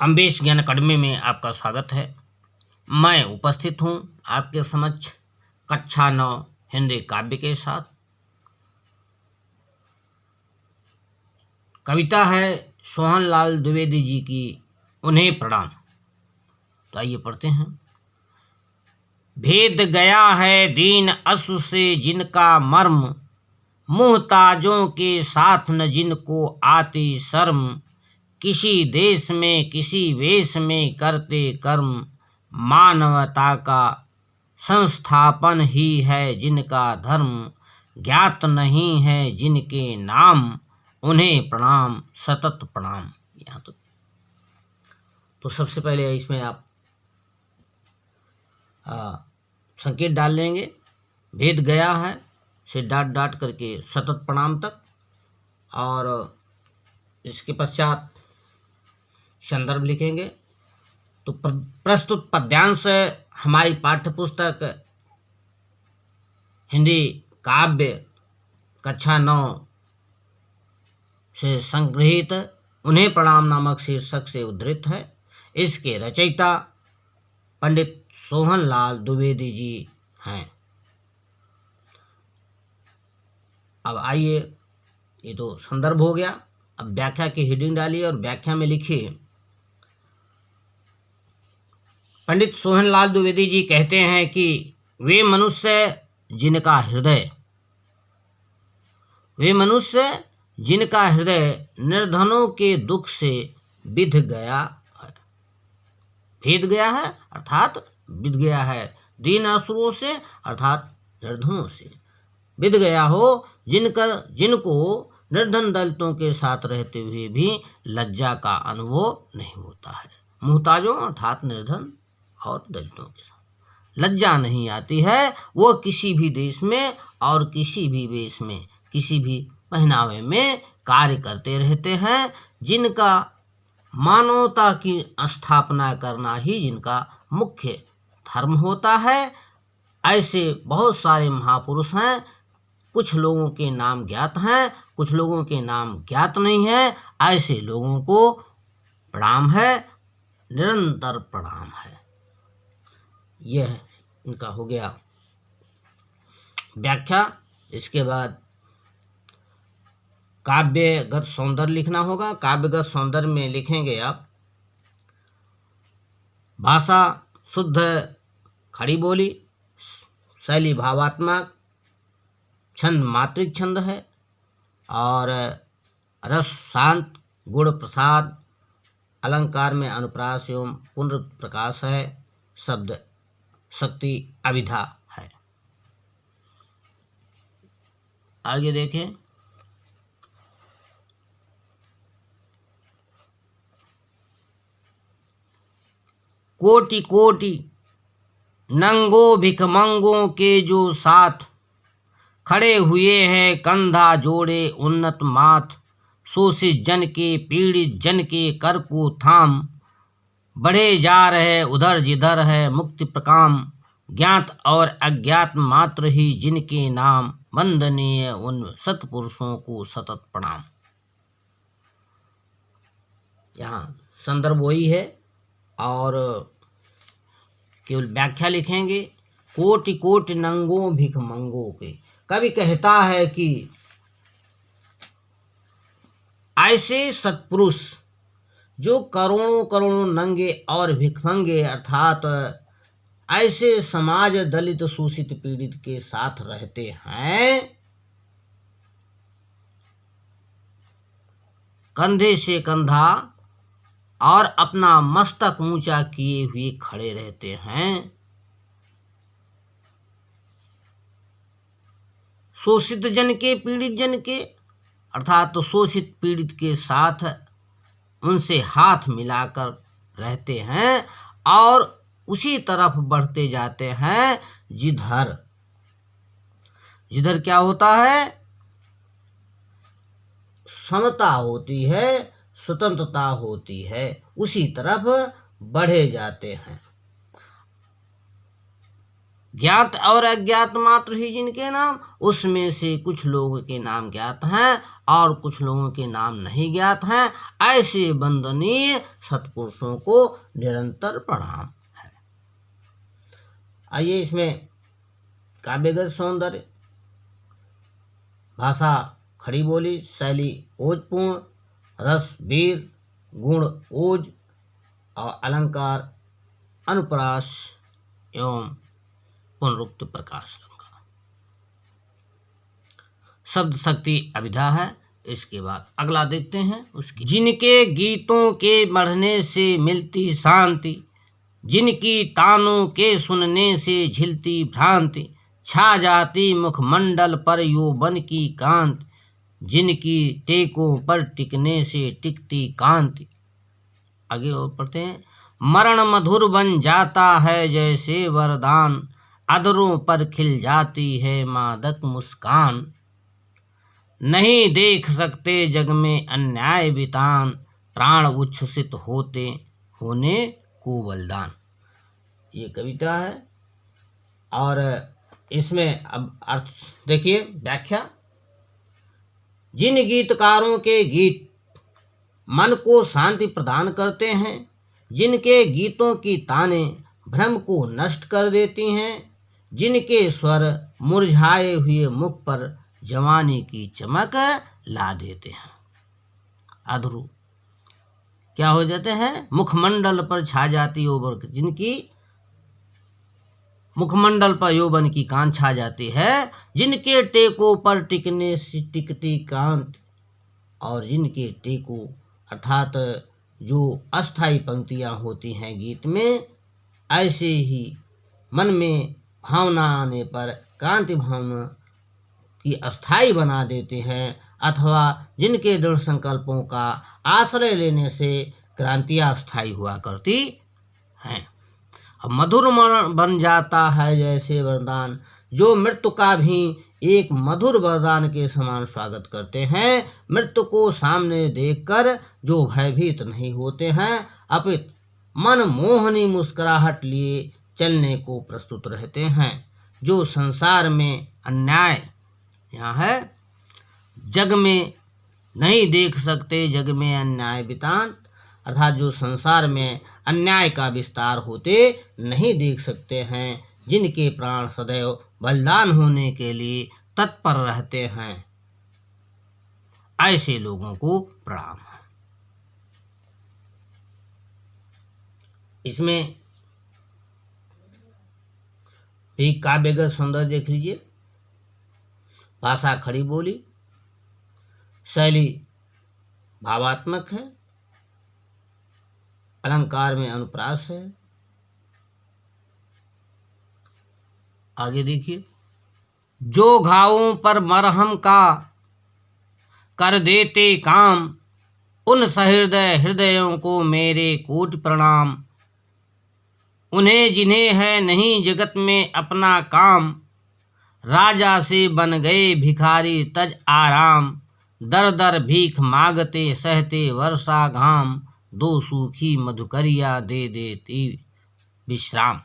अम्बेश ज्ञान अकादमी में आपका स्वागत है। मैं उपस्थित हूँ आपके समक्ष कक्षा 9 हिंदी काव्य के साथ। कविता है सोहनलाल द्विवेदी जी की उन्हें प्रणाम। तो आइए पढ़ते हैं। भेद गया है दीन असु से जिनका मर्म, मुहताजों के साथ न जिनको आती शर्म। किसी देश में किसी वेश में करते कर्म, मानवता का संस्थापन ही है जिनका धर्म। ज्ञात नहीं है जिनके नाम, उन्हें प्रणाम सतत प्रणाम। यहाँ तो सबसे पहले इसमें आप संकेत डाल लेंगे। भेद गया है से डाट डाट करके सतत प्रणाम तक, और इसके पश्चात संदर्भ लिखेंगे। तो प्रस्तुत पद्यांश हमारी पाठ्य पुस्तक हिंदी काव्य कक्षा 9 से संग्रहित उन्हें प्रणाम नामक शीर्षक से उद्धृत है। इसके रचयिता पंडित सोहनलाल द्विवेदी जी हैं। अब आइए, ये तो संदर्भ हो गया। अब व्याख्या की हेडिंग डालिए और व्याख्या में लिखिए। पंडित सोहनलाल द्विवेदी जी कहते हैं कि वे मनुष्य जिनका हृदय निर्धनों के दुख से बिध गया है। भेद गया है अर्थात बिध गया है, दीन असुरों से अर्थात निर्धनों से बिध गया हो, जिनको निर्धन दलितों के साथ रहते हुए भी लज्जा का अनुभव नहीं होता है। मुहताजों अर्थात निर्धन और दलितों के साथ लज्जा नहीं आती है। वो किसी भी देश में और किसी भी वेश में, किसी भी पहनावे में कार्य करते रहते हैं। जिनका मानवता की स्थापना करना ही जिनका मुख्य धर्म होता है। ऐसे बहुत सारे महापुरुष हैं। कुछ लोगों के नाम ज्ञात हैं, कुछ लोगों के नाम ज्ञात नहीं है। ऐसे लोगों को प्रणाम है, निरंतर प्रणाम है। यह इनका हो गया व्याख्या। इसके बाद काव्यगत सौंदर्य लिखना होगा। काव्यगत सौंदर्य में लिखेंगे आप, भाषा शुद्ध खड़ी बोली, शैली भावात्मक, छंद मात्रिक छंद है, और रस शांत, गुण प्रसाद, अलंकार में अनुप्रास एवं पुनर्प्रकाश है, शब्द शक्ति अभिधा है। आगे देखें। कोटि कोटि नंगो भिखमंगों के जो साथ, खड़े हुए हैं कंधा जोड़े उन्नत माथ। शोषित जन के पीड़ित जन के कर को थाम, बढ़े जा रहे उधर जिधर है मुक्ति प्रकाम। ज्ञात और अज्ञात मात्र ही जिनके नाम, वंदनीय उन सत्पुरुषों को सतत प्रणाम। यहाँ संदर्भ वही है और केवल व्याख्या लिखेंगे। कोटि कोटि नंगों भिखमंगों के। कवि कहता है कि ऐसे सत्पुरुष जो करोड़ों करोड़ों नंगे और भिखमंगे अर्थात ऐसे समाज दलित शोषित पीड़ित के साथ रहते हैं, कंधे से कंधा और अपना मस्तक ऊंचा किए हुए खड़े रहते हैं। शोषित जन के पीड़ित जन के अर्थात तो शोषित पीड़ित के साथ उनसे हाथ मिलाकर रहते हैं और उसी तरफ बढ़ते जाते हैं जिधर क्या होता है, समता होती है, स्वतंत्रता होती है, उसी तरफ बढ़े जाते हैं। ज्ञात और अज्ञात मात्र ही जिनके नाम, उसमें से कुछ लोगों के नाम ज्ञात हैं और कुछ लोगों के नाम नहीं ज्ञात हैं। ऐसे वंदनीय सत्पुरुषों को निरंतर प्रणाम है। आइए इसमें काव्यगत सौंदर्य, भाषा खड़ी बोली, शैली ओजपूर्ण, रस वीर, गुण ओज और अलंकार अनुप्रास एवं पुनरुक्त प्रकाश अलंकार। शब्द शक्ति अभिधा है। इसके बाद अगला देखते हैं उसकी। जिनके गीतों के बढ़ने से मिलती शांति, जिनकी तानों के सुनने से झिलती भ्रांति, छा जाती मुखमंडल पर यौवन की कांति, जिनकी टेकों पर टिकने से टिकती कांति। आगे और पढ़ते हैं। मरण मधुर बन जाता है जैसे वरदान, अधरों पर खिल जाती है मादक मुस्कान, नहीं देख सकते जग में अन्याय वितान, प्राण उच्छ्वसित होते होने को बलिदान। ये कविता है और इसमें अब अर्थ देखिए, व्याख्या। जिन गीतकारों के गीत मन को शांति प्रदान करते हैं, जिनके गीतों की तानें भ्रम को नष्ट कर देती हैं, जिनके स्वर मुरझाए हुए मुख पर जवानी की चमक ला देते हैं। अधरू क्या हो जाते हैं? मुखमंडल पर छा जाती यौवन, जिनकी मुखमंडल पर यौवन की कांत छा जाती है, जिनके टेकों पर टिकने से टिकती कांत, और जिनके टेकों अर्थात जो अस्थाई पंक्तियां होती हैं गीत में, ऐसे ही मन में भावना आने पर कांति भावना की अस्थाई बना देते हैं, अथवा जिनके दृढ़ संकल्पों का आश्रय लेने से क्रांतियां स्थायी हुआ करती हैं। अब मधुर बन जाता है जैसे वरदान, जो मृत्यु का भी एक मधुर वरदान के समान स्वागत करते हैं। मृत्यु को सामने देखकर जो भयभीत नहीं होते हैं, अपितु मन मोहनी मुस्कुराहट लिए चलने को प्रस्तुत रहते हैं। जो संसार में अन्याय, यहाँ है जग में नहीं देख सकते जग में अन्याय वितान, अर्थात जो संसार में अन्याय का विस्तार होते नहीं देख सकते हैं, जिनके प्राण सदैव बलिदान होने के लिए तत्पर रहते हैं, ऐसे लोगों को प्रणाम है। इसमें भी काव्यगत सौंदर्य देख लीजिए। भाषा खड़ी बोली, शैली भावात्मक है, अलंकार में अनुप्रास है। आगे देखिए। जो घावों पर मरहम का कर देते काम, उन सहृदय हृदयों को मेरे कोटि प्रणाम। उन्हें जिन्हें है नहीं जगत में अपना काम, राजा से बन गए भिखारी तज आराम। दर दर भीख मांगते सहते वर्षा घाम, दो सूखी मधुकरिया दे देती विश्राम।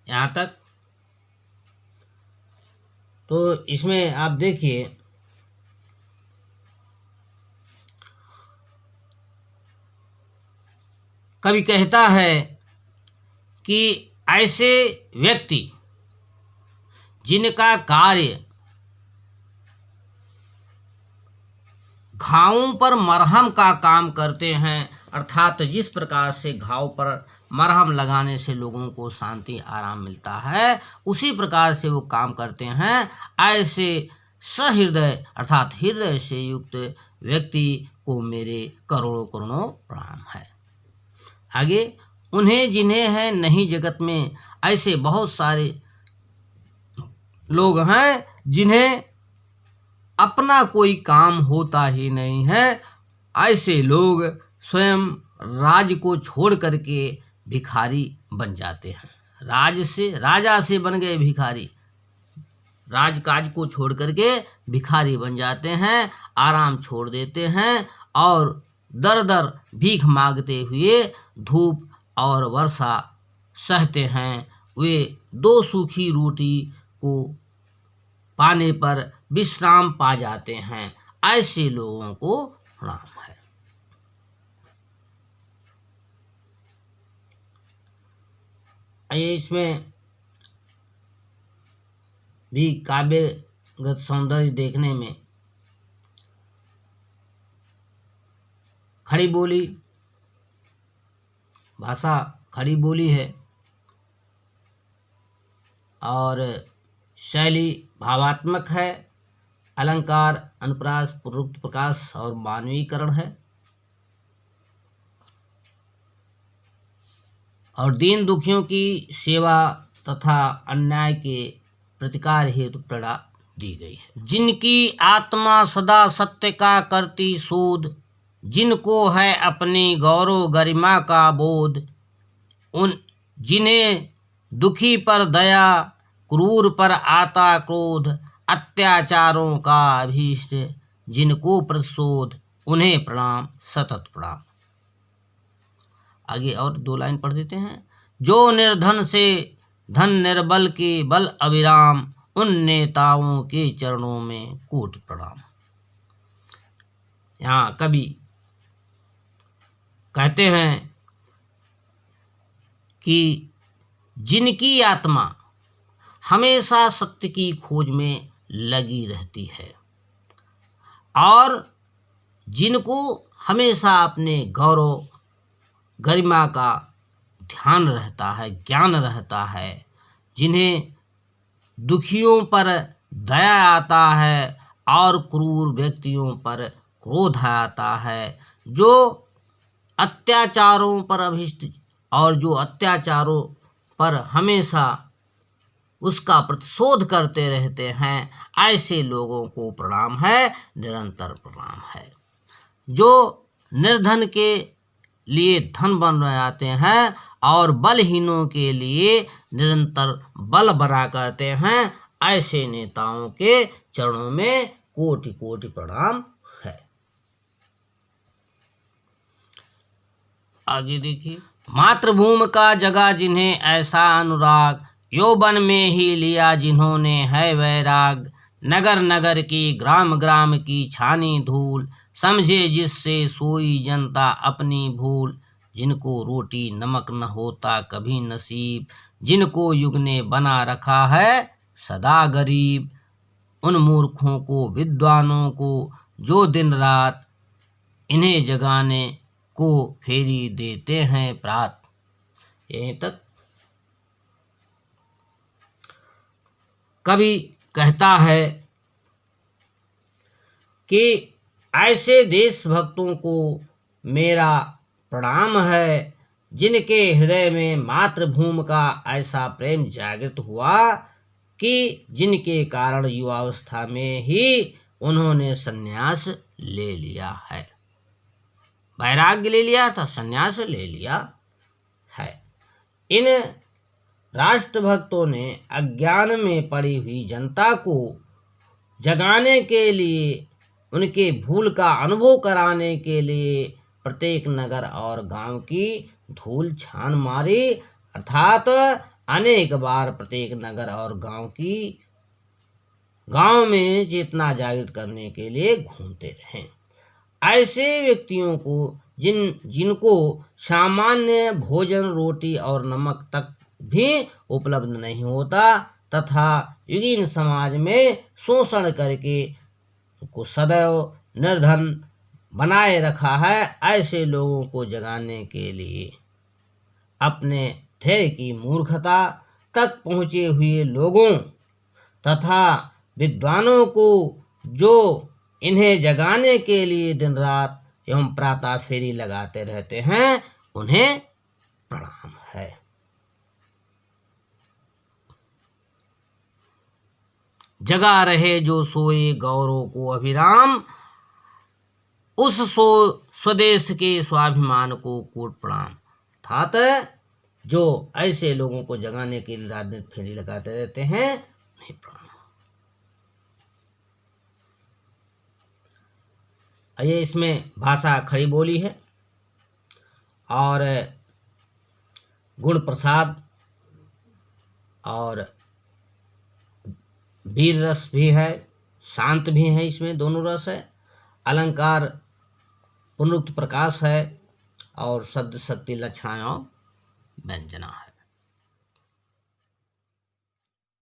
यहाँ तक। तो इसमें आप देखिए, कवि कहता है कि ऐसे व्यक्ति जिनका कार्य घावों पर मरहम का काम करते हैं, अर्थात जिस प्रकार से घाव पर मरहम लगाने से लोगों को शांति आराम मिलता है, उसी प्रकार से वो काम करते हैं। ऐसे सहृदय अर्थात हृदय से युक्त व्यक्ति को मेरे करोड़ों करोड़ों प्रणाम है। आगे। उन्हें जिन्हें है नहीं जगत में, ऐसे बहुत सारे लोग हैं जिन्हें अपना कोई काम होता ही नहीं है। ऐसे लोग स्वयं राज को छोड़ करके भिखारी बन जाते हैं। राजा से बन गए भिखारी, राजकाज को छोड़ करके भिखारी बन जाते हैं, आराम छोड़ देते हैं और दर भीख मांगते हुए धूप और वर्षा सहते हैं वे दो सूखी रोटी को पाने पर विश्राम पा जाते हैं, ऐसे लोगों को प्रणाम है। इसमें भी काव्यगत सौंदर्य देखने में खड़ी बोली भाषा खड़ी बोली है और शैली भावात्मक है, अलंकार अनुप्रास पूर्वोक्त प्रकाश और मानवीकरण है और दीन दुखियों की सेवा तथा अन्याय के प्रतिकार हेतु प्रेरणा दी गई है। जिनकी आत्मा सदा सत्य का करती शोध, जिनको है अपनी गौरव गरिमा का बोध, उन जिन्हें दुखी पर दया, क्रूर पर आता क्रोध, अत्याचारों का अभीष्ट जिनको प्रतिशोध, उन्हें प्रणाम सतत प्रणाम। आगे और दो लाइन पढ़ देते हैं। जो निर्धन से धन निर्बल के बल अविराम, उन नेताओं के चरणों में कोटि प्रणाम। यहाँ कवि कहते हैं कि जिनकी आत्मा हमेशा सत्य की खोज में लगी रहती है और जिनको हमेशा अपने गौरव गरिमा का ध्यान रहता है, ज्ञान रहता है, जिन्हें दुखियों पर दया आता है और क्रूर व्यक्तियों पर क्रोध आता है, जो अत्याचारों पर अभिष्ट और जो अत्याचारों पर हमेशा उसका प्रतिशोध करते रहते हैं, ऐसे लोगों को प्रणाम है, निरंतर प्रणाम है। जो निर्धन के लिए धन बन जाते हैं और बलहीनों के लिए निरंतर बल बना करते हैं, ऐसे नेताओं के चरणों में कोटि कोटि प्रणाम है। आगे देखिए। मातृभूमि का जगा जिन्हें ऐसा अनुराग, यौवन में ही लिया जिन्होंने है वैराग, नगर नगर की ग्राम ग्राम की छानी धूल, समझे जिससे सोई जनता अपनी भूल, जिनको रोटी नमक न होता कभी नसीब, जिनको युग ने बना रखा है सदा गरीब, उन मूर्खों को विद्वानों को जो दिन रात इन्हें जगाने को फेरी देते हैं प्रात। यहीं तक कवि कहता है कि ऐसे देशभक्तों को मेरा प्रणाम है, जिनके हृदय में मातृभूमि का ऐसा प्रेम जागृत हुआ कि जिनके कारण युवावस्था में ही उन्होंने संन्यास ले लिया है, वैराग्य ले लिया था, संन्यास ले लिया है। इन राष्ट्रभक्तों ने अज्ञान में पड़ी हुई जनता को जगाने के लिए, उनके भूल का अनुभव कराने के लिए प्रत्येक नगर और गांव की धूल छान मारी, अर्थात अनेक बार प्रत्येक नगर और गांव में चेतना जागृत करने के लिए घूमते रहे। ऐसे व्यक्तियों को जिनको सामान्य भोजन रोटी और नमक तक भी उपलब्ध नहीं होता तथा युगीन समाज में शोषण करके को सदैव निर्धन बनाए रखा है, ऐसे लोगों को जगाने के लिए अपने ध्येय की मूर्खता तक पहुँचे हुए लोगों तथा विद्वानों को जो इन्हें जगाने के लिए दिन रात एवं प्रातः फेरी लगाते रहते हैं, उन्हें प्रणाम है। जगा रहे जो सोए गौरव को अभिराम, उस स्वदेश के स्वाभिमान को कोट प्रणाम। अर्थात जो ऐसे लोगों को जगाने के लिए रात दिन फेरी लगाते रहते हैं, उन्हें प्रणाम। ये इसमें भाषा खड़ी बोली है और गुण प्रसाद और वीर रस भी है, शांत भी है, इसमें दोनों रस है। अलंकार पुनरुक्त प्रकाश है और शब्द शक्ति लक्षणाएं व्यंजना है।